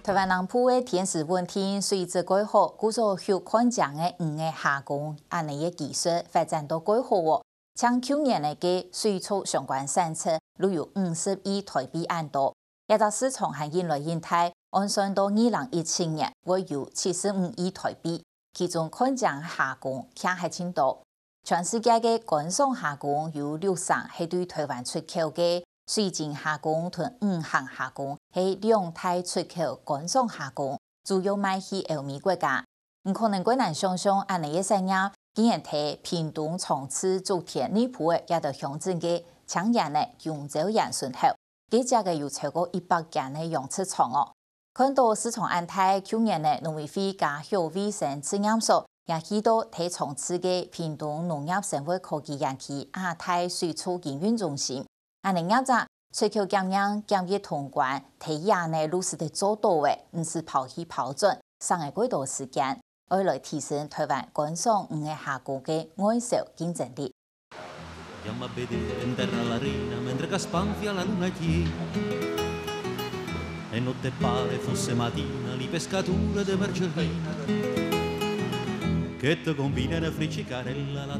台湾南部的天时稳定，随之改好，故所有看涨的鱼的下工，安尼的技术发展到改好哦。像去年的个水草相关产出，约有50亿台币安多，一个市场和引来引退，按算到2017年会有75亿台币，其中看涨下工强还真多。全世界的观赏下工有6项是对台湾出口的。水晶下工同5项下工是两大出口观赏下工，主要卖去欧美国家。唔可能quite難想象，安尼嘅生意竟然睇屏東從此做田內鋪嘅，也就鄉鎮嘅搶人嘅揚州人順後，幾隻嘅有超過100間嘅養殖場哦。看到市場安泰，去年嘅農委會加小衛生試驗所也去到睇從此嘅屏東農業生活科技園區亞太水草營運中心。安尼亞只出口檢驗檢疫通關，睇亞內路是得做到嘅，唔是跑去跑轉，省嘅幾多時間，為來提升台灣觀賞魚嘅下工嘅外銷競爭力。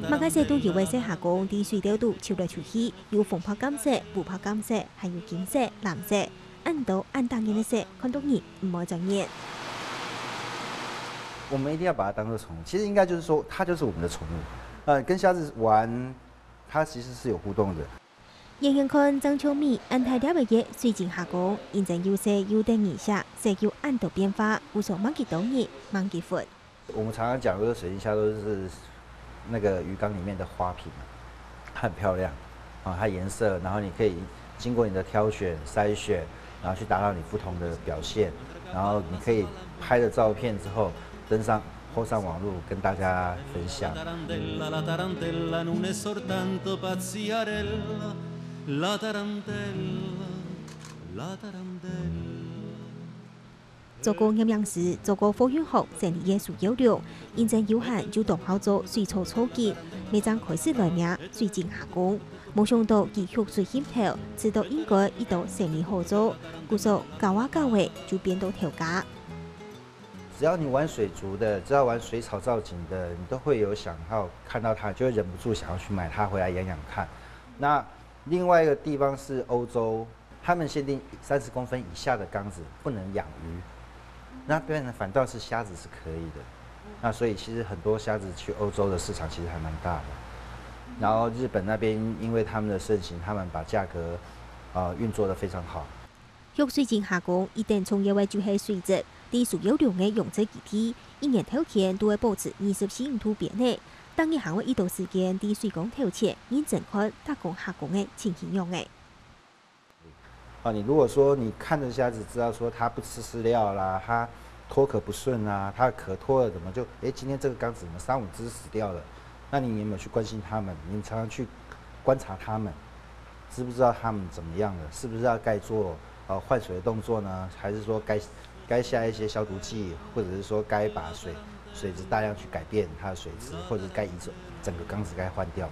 马家社都有为些下工，啲水调度潮来潮去，有红泡金色、雾泡金色，还有金色、蓝色。按到按当年的色，看到你唔好转眼。我们一定要把它当做宠物，其实应该就是说，它就是我们的宠物。跟虾子玩，它其实是有互动的。眼眼看张秋米安泰了嘅水晶下工，现在有些有点意下，需要按到变化，无所忘记多热，忘记闊。我们常常讲，说水晶虾都是那个鱼缸里面的花瓶，它很漂亮啊，它颜色，然后你可以经过你的挑选、筛选，然后去达到你不同的表现，然后你可以拍了照片之后登上网络跟大家分享。做過營養師，做過科學學成立嘅樹有料，現在有限就當好做水草草結，每張開始來名水晶下工，冇想到佢血水險頭，知道應該一道生意好做，故所搞啊搞嘅就變到調價。只要你玩水族的，只要玩水草造景的，你都會有想要看到它，就會忍不住想要去買它回來養養看。那另外一個地方是歐洲，他們限定30公分以下的缸子不能養魚。那邊呢，反倒是蝦子是可以的，那所以其實很多蝦子去歐洲的市場其實還蠻大的。然後日本那邊因為他們的盛行，他們把價格運作得非常好。學水晶下工一定從業為就係水質，啲所有量嘅養殖基地，一年頭前都會保持24度變嘅。當日行為一段時間，啲水工頭前認真看打工下工嘅情形樣嘅。你如果說你看着蝦子知道說它不吃飼料啦，它脫殼不順啊，它殼脫了怎麼就今天這個缸子怎麼3、5隻死掉了？那你有沒有去關心它們？你常常去觀察它們，知不知道它們怎麼樣了？是不是要該做換水的動作呢？還是說該下一些消毒劑，或者是說該把水質大量去改變它的水質，或者該移走整個缸子該換掉？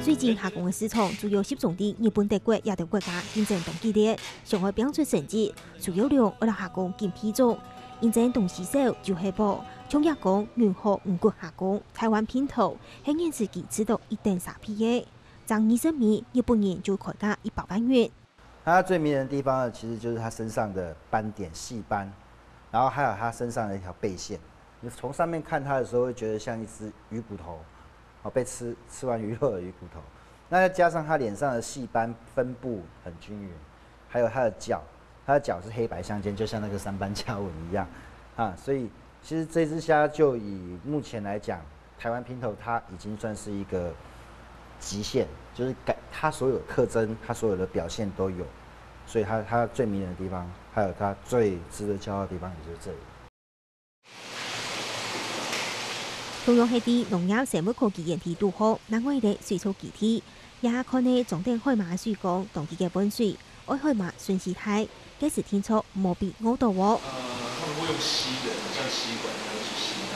水晶下工嘅市場主要集中喺日本、德國、亞洲國家競爭當激烈，上海標出成績，主要量為了下工見批中，競爭東西少就係波，從亞工、元和五國下工，台灣拼頭，喺現時期知道1.3批嘅，漲20米，日本人就開價100萬元。它最迷人的地方呢，其實就是它身上的斑點細斑，然後還有它身上的一條背線。你從上面看它的時候，會覺得像一隻魚骨頭，被吃完魚肉的魚骨頭。那再加上它臉上的細斑分布很均勻，還有它的腳是黑白相間，就像那個3斑家紋一樣啊。所以其實這隻蝦就以目前來講，台灣拼頭它已經算是一個極限，就是它所有特徵，它所有的表現都有。所以它最迷人的地方，還有它最值得驕傲的地方，也就是這裡。同樣係啲農業生物科技園區都好，另外嘅水草基地，也看呢重點海馬水工當地嘅本水，愛海馬順時態，幾時天錯冇必我到喎。他們會用吸的，像吸管一樣去吸它。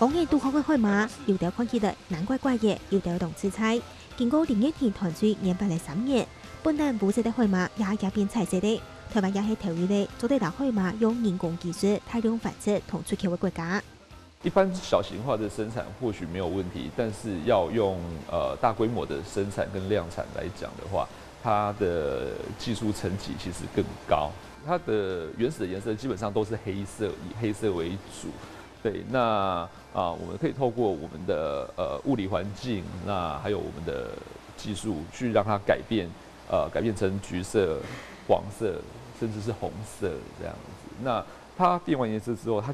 講嘅杜康嘅海馬，有條看起來難怪怪嘅，有條同吃菜。經過林業田團隊研發嚟3年，本但無色的海馬也變彩色的。台灣也係頭一個做得到海馬用人工技術大量繁殖同出口嘅國家。一般小型化的生產或許沒有問題，但是要用大規模的生產跟量產來講的話，它的技術層級其實更高。它的原始的顏色基本上都是黑色，以黑色為主。對，那我們可以透過我們的物理環境，那還有我們的技術，去讓它改變成橘色、黃色，甚至是紅色這樣子。那它變完顏色之後，它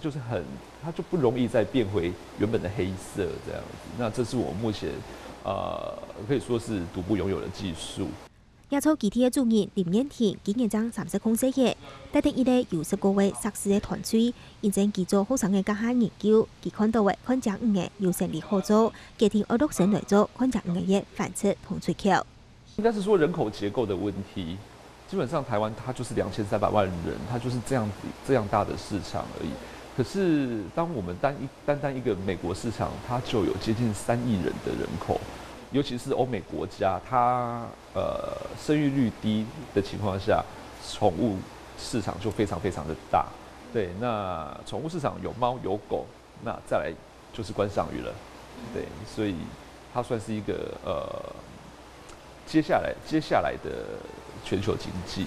就不容易再變回原本的黑色這樣子。那這是我目前可以說是獨步擁有的技術。亞洲具體嘅主任林燕婷今年將30公歲嘅，帶定一個有10個位碩士嘅團隊，認真去做好生嘅家下研究，佢看到嘅看漲魚嘅有成立合作，家庭2到3來做看漲魚嘅繁殖同出口。應該是說人口結構的問題，基本上台灣它就是2300萬人，它就是這樣大的市場而已。可是當我們單一個美國市場，它就有接近3億人的人口。尤其是歐美國家，它生育率低的情況下，寵物市場就非常的大。對，那寵物市場有貓有狗，那再來就是觀賞魚了。對，所以它算是一個接下來的全球經濟。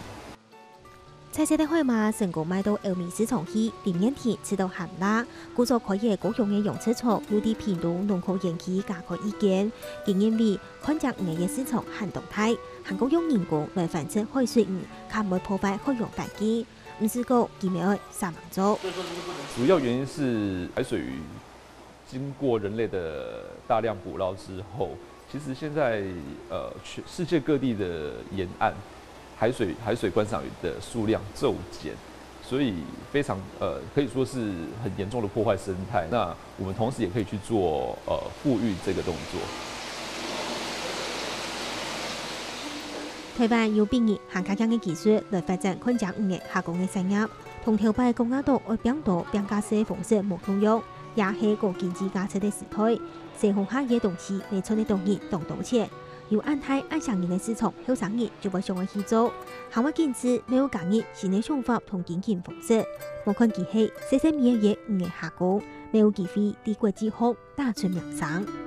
彩色的海馬成功賣到歐美市場去，林燕婷知道含辣，故作可以高雄嘅養殖場有啲頻道農科園區加開意見，建議為看漲魚嘅市場很動態，韓國用人工來繁殖海水魚，卻唔會破壞海洋環境，唔是講佢咪愛3萬做。主要原因是海水魚經過人類的大量捕撈之後，其實現在世界各地的沿岸。海水觀賞魚的數量驟減，所以非常可以說是很嚴重的破壞生態。那我們同時也可以去做復育這個動作。台灣有並以韓家強嘅技術來發展看漲魚嘅下工嘅產業，同條擺國家島愛變多變價式方式冇同樣，也係個經濟價值嘅時代。社會下嘅東西嚟出嘅東西當多錢。有按太按上年嘅市場，後生人就會想去做。行話堅持沒有介意新嘅想法同經營方式，無看其係細細米嘅魚嘅下工，沒有機會喺國際學打出名聲。